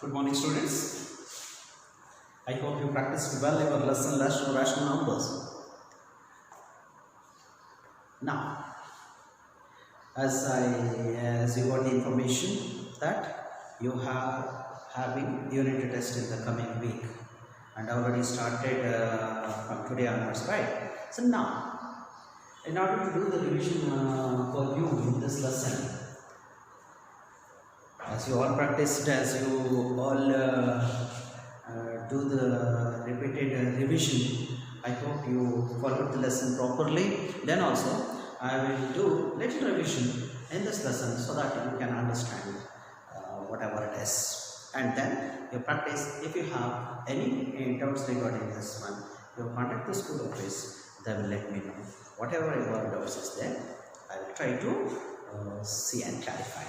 Good morning, students. I hope you practiced well your lesson rational numbers. Now, as you got the information that you are having unit test in the coming week, and already started from today onwards, right? So now, in order to do the revision for you in this lesson, as you all practiced, as you all do the repeated revision, I hope you followed the lesson properly. Then also I will do little revision in this lesson so that you can understand whatever it is. And then you practice. If you have any doubts regarding this one, you contact the school office. They will let me know. Whatever your doubts is there, I will try to see and clarify.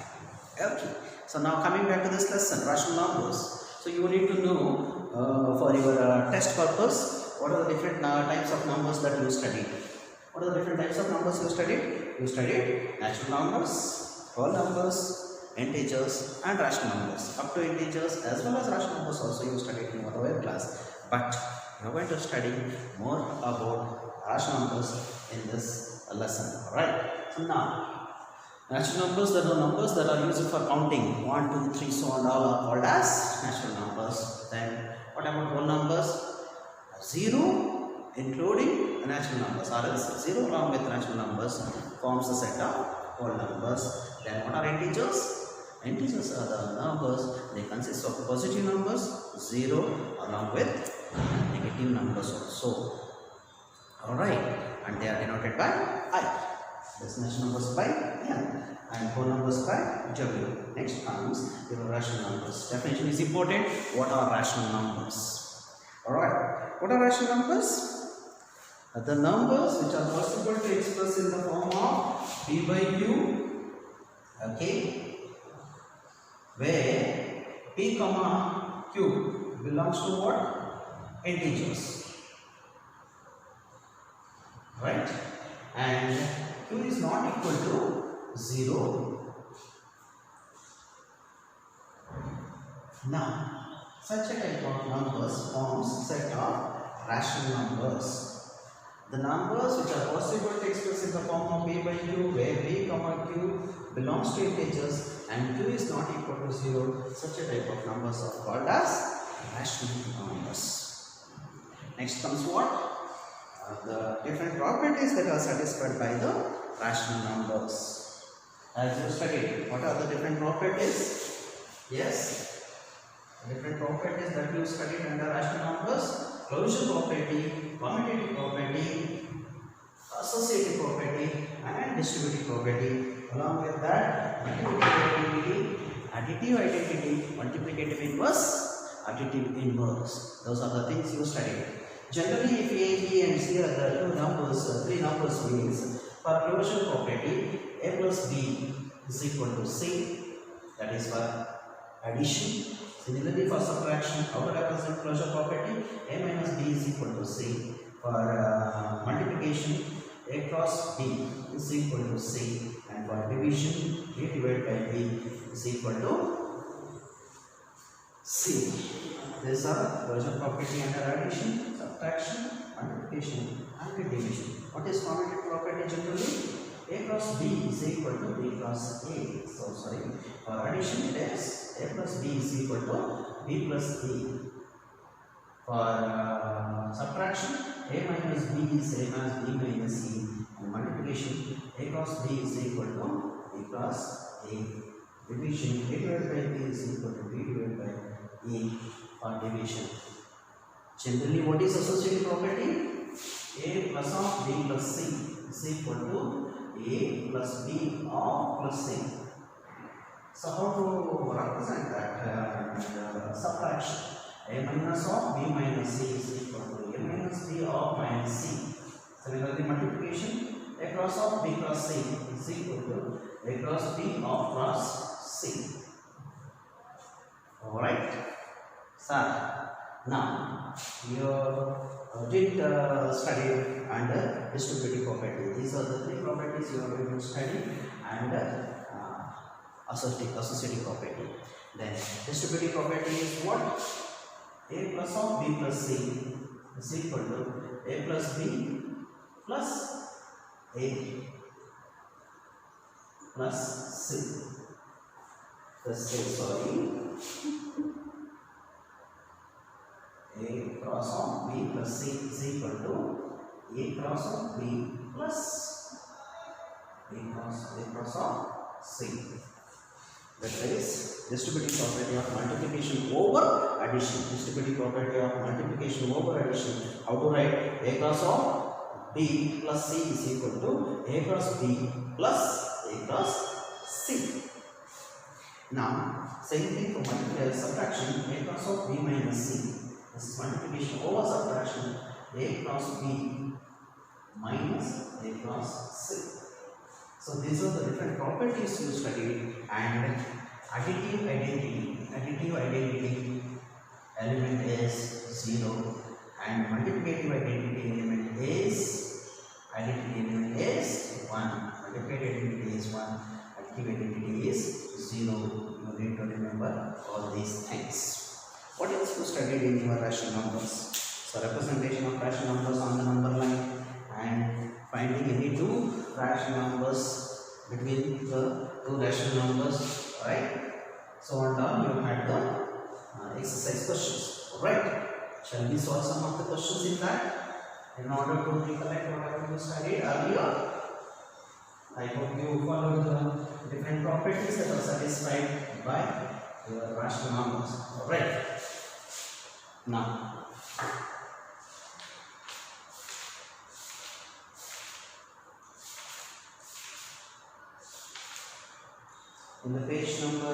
Okay. So now coming back to this lesson, rational numbers. So you need to know for your test purpose, what are the different types of numbers that you studied. What are the different types of numbers you studied? You studied natural numbers, whole numbers, integers and rational numbers. Up to integers as well as rational numbers also you studied in your class. But you are going to study more about rational numbers in this lesson. Alright. So now, natural numbers, that are numbers that are used for counting 1, 2, 3, so on, all are called as natural numbers. Then what about whole numbers? 0 including the natural numbers, or else 0 along with natural numbers forms a set of whole numbers. Then what are integers? Integers are the numbers, they consist of positive numbers, 0 along with negative numbers also. Alright, and they are denoted by I. This natural numbers by N and whole numbers by W. Next comes your rational numbers. Definition is important. What are rational numbers? Alright. What are rational numbers? The numbers which are possible to express in the form of P by Q. Okay. Where P comma Q belongs to what? Integers. Right? And Q is not equal to 0. Now, such a type of numbers forms set of rational numbers. The numbers which are possible to express in the form of P by Q, where P comma Q belongs to integers and Q is not equal to 0, such a type of numbers are called as rational numbers. Next comes what? The different properties that are satisfied by the rational numbers. As you studied, what are the different properties? Yes, different properties that you studied under rational numbers: closure property, commutative property, associative property, and distributive property. Along with that, multiplicative identity, additive identity, multiplicative inverse, additive inverse. Those are the things you studied. Generally, if A, B and C are the three numbers means, for closure property, A plus B is equal to C, that is for addition. Similarly, for subtraction, how to represent closure property? A minus B is equal to C. For multiplication, A cross B is equal to C, and for division, A divided by B is equal to C. These are closure property under addition, subtraction, multiplication and division. What is commutative property generally? A cross B is equal to B cross A. So sorry, for addition it is A plus B is equal to B plus A. For subtraction, A minus B is same as B minus C, and multiplication, A cross B is equal to B cross A. Division, A divided by B is equal to B divided by A for division. Generally, what is associative property? A plus of B plus C is equal to A plus B of plus C. So how to represent that subtraction? A minus of B minus C is equal to A minus B of minus C. Similarly, multiplication, A cross of B cross C is equal to A cross B of cross C. Alright. So now you did study under distributive property. These are the three properties you are going to study, and associative property. Then distributive property is what? A plus of B plus C is equal to A plus B plus A plus C. Sorry, A cross of B plus C is equal to A cross of B plus A cross of C. That is distributive property of multiplication over addition. Distributive property of multiplication over addition. How to write? A cross of B plus C is equal to A cross B plus A cross C. Now, same thing for subtraction. A cross of B minus C. This is multiplication over subtraction. A cross B minus A cross C. So these are the different properties you studied. And additive identity element is 0, and multiplicative identity element is 1. Multiplicative identity is 1. Additive identity is 0. You need to remember all these things. What else you studied in your rational numbers? So representation of rational numbers on the number line, and finding any two rational numbers between the two rational numbers, right? So on down you had the exercise questions, right? Shall we solve some of the questions in that in order to recollect whatever you studied earlier? I hope you follow the different properties that are satisfied by your rational numbers, alright? Now, in the page number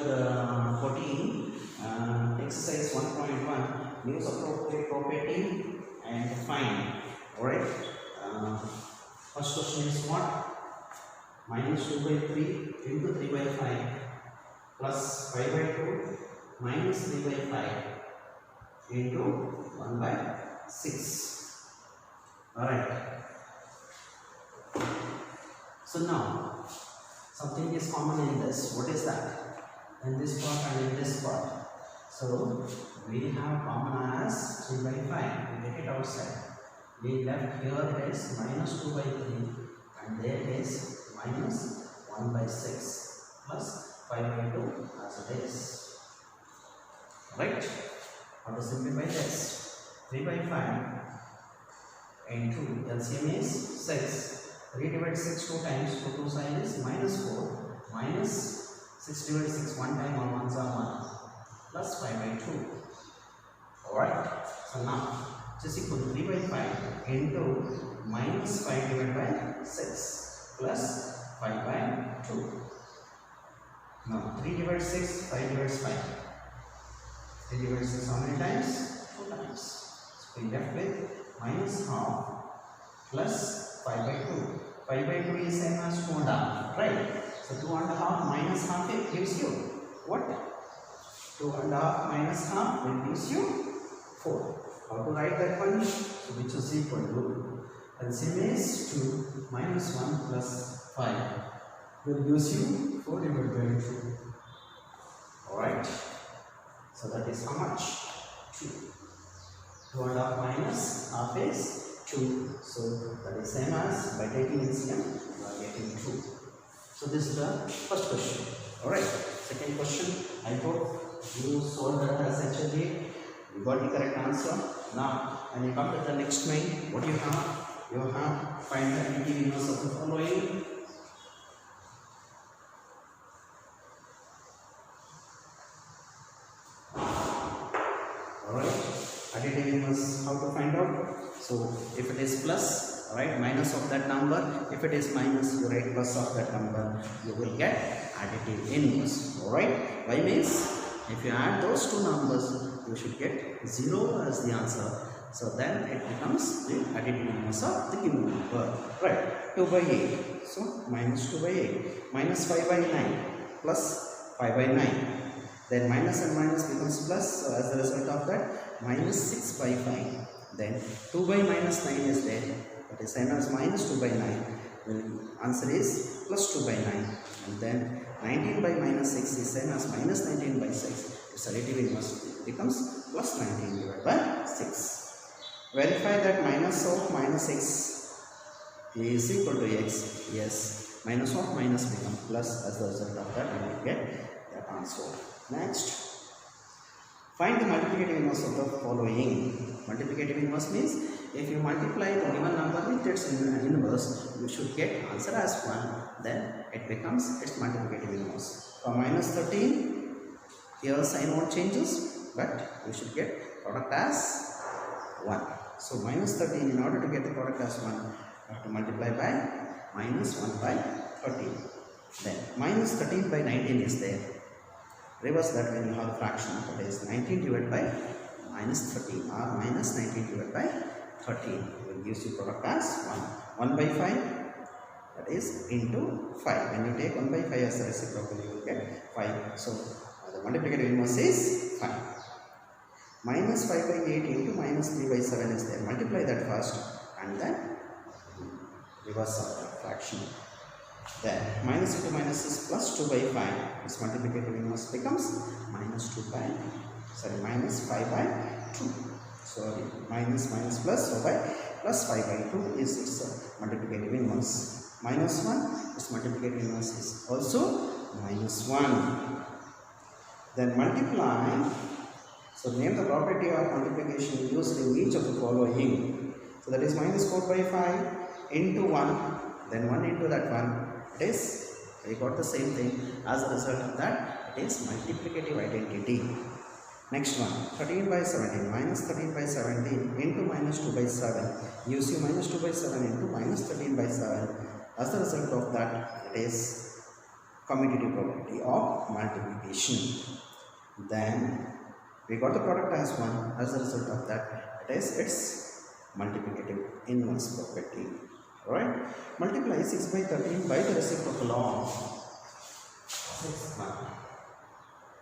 14, exercise 1.1, use appropriate property and find. Alright. First question is what? Minus 2 by 3 into 3 by 5 plus 5 by 2 minus 3 by 5 into 1 by 6. Alright. So now, something is common in this. What is that? In this part and in this part. So we have common as 3 by 5. We get it outside. We left here it is minus 2 by 3 and there it is minus 1 by 6 plus 5 by 2 as it is. Right? How to simplify this? 3 by 5 into LCM is 6. 3 divided 6 2 times, 2 2 side is minus 4, minus 6 divided 6 1 time, on 1s are 1, plus 5 by 2. Alright, so now this is equal to 3 by 5 into minus 5 divided by 6 plus 5 by 2. Now 3 divided 6, 5 divides 5. 3 divided 6 how many times? 2 times. So we left with minus half plus 5 by 2. 5 by 2 is same as 2 and a half, right? So 2 and a half minus half it gives you what? 2 and a half minus half will gives you 4. How to write that one? So which is equal to LCM is 2 minus 1 plus 5 will gives you 4 divided by 2. Alright. So that is how much? 2. 2 and a half minus half is 2. So that is same as by taking LCM you are getting 2. So this is the first question. Alright. Second question. I hope you solved that as actually you got the correct answer. Now when you come to the next main, what you have? You have find the additive inverse of the following. Alright. Additive inverse, how to find out? So if it is plus, right, minus of that number. If it is minus, you write plus of that number. You will get additive inverse. Alright. Why means if you add those two numbers, you should get 0 as the answer. So then it becomes the additive inverse of the given number. Right. 2 by 8. So minus 2 by 8. Minus 5 by 9 plus 5 by 9. Then minus and minus becomes plus. So as a result of that, minus 6 by 5. Then 2 by minus 9 is there. That is same as minus 2 by 9. The answer is plus 2 by 9. And then 19 by minus 6 is same as minus 19 by 6. Its additive inverse becomes plus 19 divided by 6. Verify that minus of minus 6 is equal to x. Yes, minus of minus becomes plus. As the result of that, we will get that answer. Next. Find the multiplicative inverse of the following. Multiplicative inverse means if you multiply the given number with its inverse, you should get answer as 1. Then it becomes its multiplicative inverse. For minus 13, here sign won't changes, but you should get product as 1. So minus 13, in order to get the product as 1, you have to multiply by minus 1 by 13. Then minus 13 by 19 is there. Reverse that when you have the fraction, that is 19 divided by minus 13 or minus 19 divided by 13. It will give you product as 1. 1 by 5, that is into 5. When you take 1 by 5 as the reciprocal, you will get 5. So the multiplicative inverse is 5. Minus 5 by 8 into minus 3 by 7 is there. Multiply that first and then reverse of the fraction. Then minus into minus is plus 2 by 5. This multiplicative inverse becomes minus 5 by 2. Sorry, minus plus, so by plus 5 by 2 is its multiplicative inverse. Minus 1, its multiplicative inverse is also minus 1. Then multiply. So name the property of multiplication used in each of the following. So that is minus 4 by 5 into 1, then 1 into that 1. It is, we got the same thing. As a result of that, it is multiplicative identity. Next one, 13 by 17, minus 13 by 17 into minus 2 by 7. You see minus 2 by 7 into minus 13 by 7. As a result of that, it is commutative property of multiplication. Then we got the product as 1. As a result of that, it is its multiplicative inverse property. Alright, multiply 6 by 13 by the reciprocal of 6 by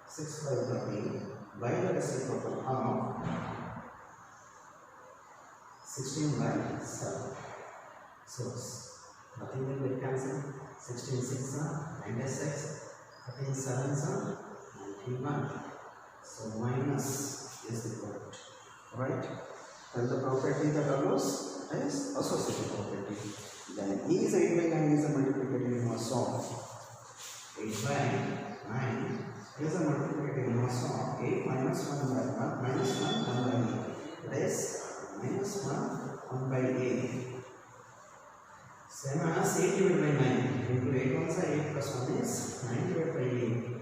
13 by the reciprocal of 16 by 7. So nothing will get cancelled. 16 6 96, 13 7 91. So minus is the product. Alright, and the property that allows is associative property. Then E is 8 by 9 is the multiplicative inverse of 8 by 9 is the multiplicative inverse of 8 minus 1 by 1 minus 1 by 8. That is minus 1 by 8. Same as 8 divided by 9 into 8 ones are 8 plus 1 is 9 divided by 8.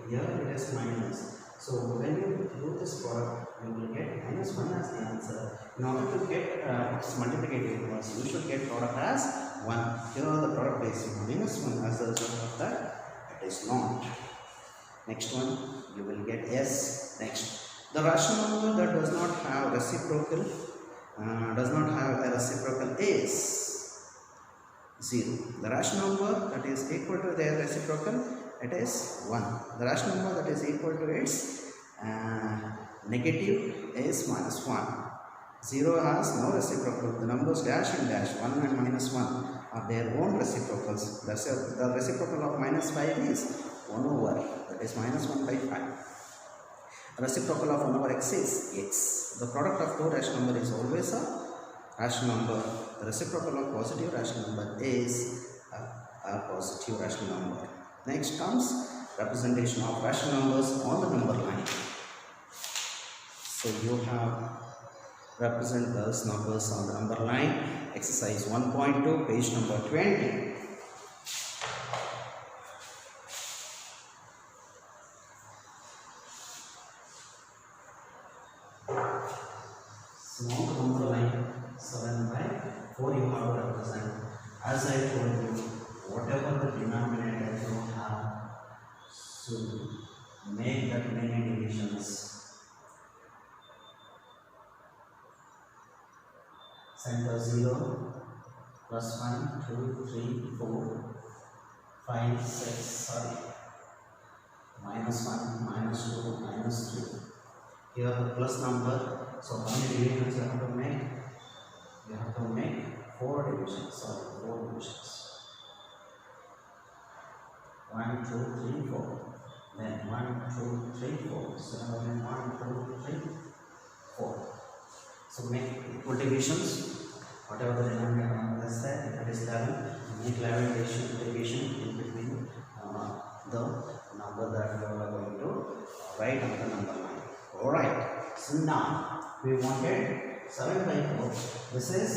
Here it is minus. So when you do this product, you will get minus 1 as the answer. In order to get multiplicative inverse, you should get product as 1. Here the product is minus 1. As a result of that, it is not. Next one, you will get S. Next, the rational number that does not have reciprocal is 0. The rational number that is equal to their reciprocal, it is 1. The rational number that is equal to its negative is minus 1. 0 has no reciprocal. The numbers dash and dash, 1 and minus 1 are their own reciprocals. The reciprocal of minus 5 is 1 over, that is minus 1 by 5. Reciprocal of 1 over x is x. The product of two rational number is always a rational number. The reciprocal of positive rational number is a positive rational number. Next comes representation of rational numbers on the number line. So you have represent those numbers on the number line. Exercise 1.2, page number 20. So on the number line 7 by 4 you have to represent. As I told you, whatever the denominator you have, so make that many divisions. Center 0, plus 1, 2, 3, 4, 5, 6, sorry, minus 1, minus 2, minus 3. Here the plus number, so how many divisions you have to make? You have to make 4 divisions, sorry, 4 divisions. 1, 2, 3, 4. Then 1, 2, 3, 4. So now then 1, 2, 3, 4. So make equal divisions. Whatever the denominator is there, if it is 11, make 11 division in between the number that we are going to write on the number line. Alright, so now we wanted 7 by 4. This is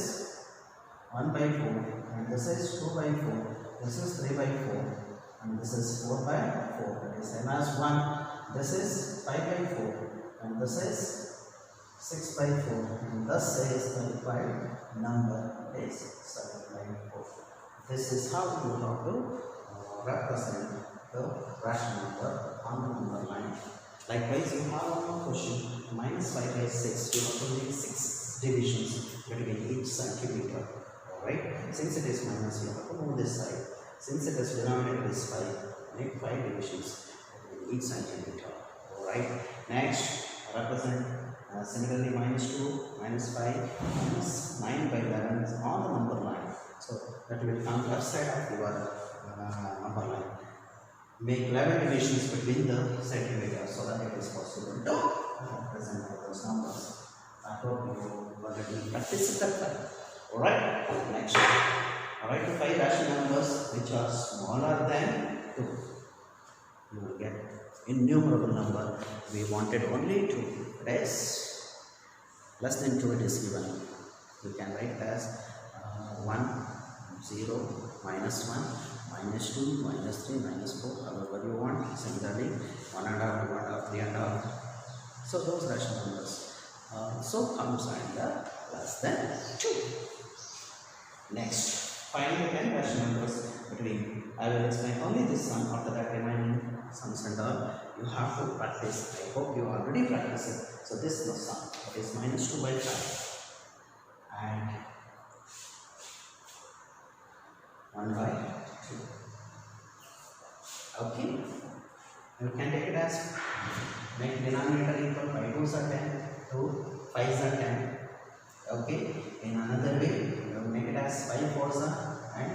1 by 4, and this is 2 by 4, this is 3 by 4, and this is 4 by 4. That is same as 1. This is 5 by 4, and this is 6 by 4, and thus says the required number is 7 by 4. This is how you have to represent the rational number on the number line. Likewise, you have one question, minus 5 by 6, you have to make 6 divisions between each centimeter. Alright, since it is minus, you have to move this side. Since it is denominator is 5, make 5 divisions between each centimeter. Alright, next represent similarly minus 2, minus 5, minus 9 by 11 on the number line. So that will come left side of your number line. Make 11 divisions between the centimeters so that it is possible to represent those numbers. I hope you already practiced that. Alright, next. Write the 5 rational numbers which are smaller than 2. You will get innumerable number. We wanted only 2. That is less than 2 it is given. You can write as 1, 0, minus 1, minus 2, minus 3, minus 4, however you want. Similarly, 1 and a half, 2 and a half, 3 and a half. So those rational numbers. So comes under less than 2. Next, find 10 rational numbers between. I will explain only this sum. After that, remaining sums and all you have to practice. I hope you already practiced it. So this is the sum. It is minus 2 by 5 and 1 by 2. Okay. You can take it as make denominator equal. 5 2s are 10, 2 5s are 10. Okay. In another way, you make it as 5 4s are and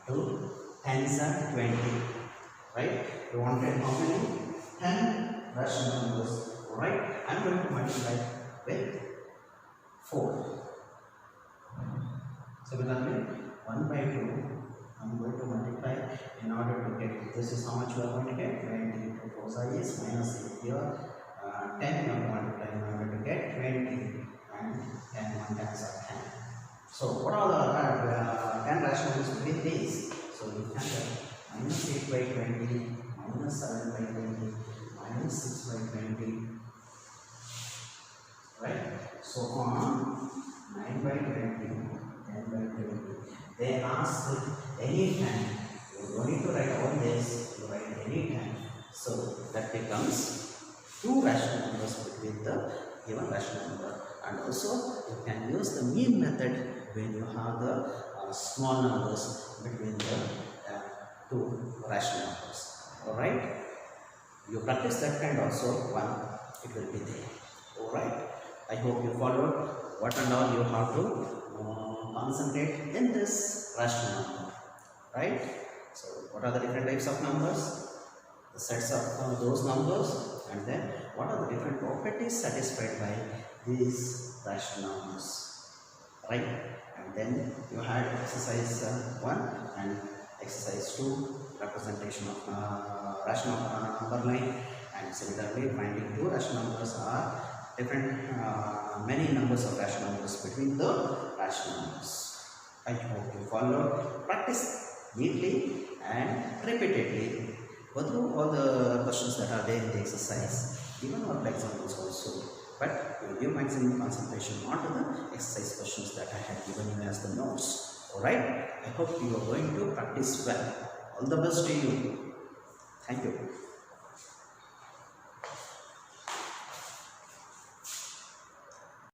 2 10s are 20. Right? You wanted how many? 10 rational numbers. Right? I am going to multiply with 4. Similarly, 1 by 2, I am going to multiply in order to get, this is how much we are going to get, 20. 2 4s are yes, minus 8 here, 10 you have to multiply in order to get 20, and 10 1 10s are 10. So what are the 10 rational numbers between these? So you can get minus 8 by 20, minus 7 by 20, minus 6 by 20, right? So on 9 by 20, 10 by 20. They ask any time. You don't need to write all this, you write any time. So that becomes 2 rational numbers between the given rational number. And also you can use the mean method when you have the small numbers between the 2 rational numbers. Alright? You practice that kind also, it will be there. Alright? I hope you followed what and all you have to concentrate in this rational number. Right? So what are the different types of numbers? The sets of those numbers, and then what are the different properties satisfied by these rational numbers. Right? And then you had exercise 1 and exercise 2, representation of rational number line, and similarly finding 2 rational numbers are different many numbers of rational numbers between the rational numbers. I hope you follow, practice neatly and repeatedly. Go through all the questions that are there in the exercise, even all the examples also. But you give maximum concentration onto the exercise questions that I have given you as the notes. Alright? I hope you are going to practice well. All the best to you. Thank you.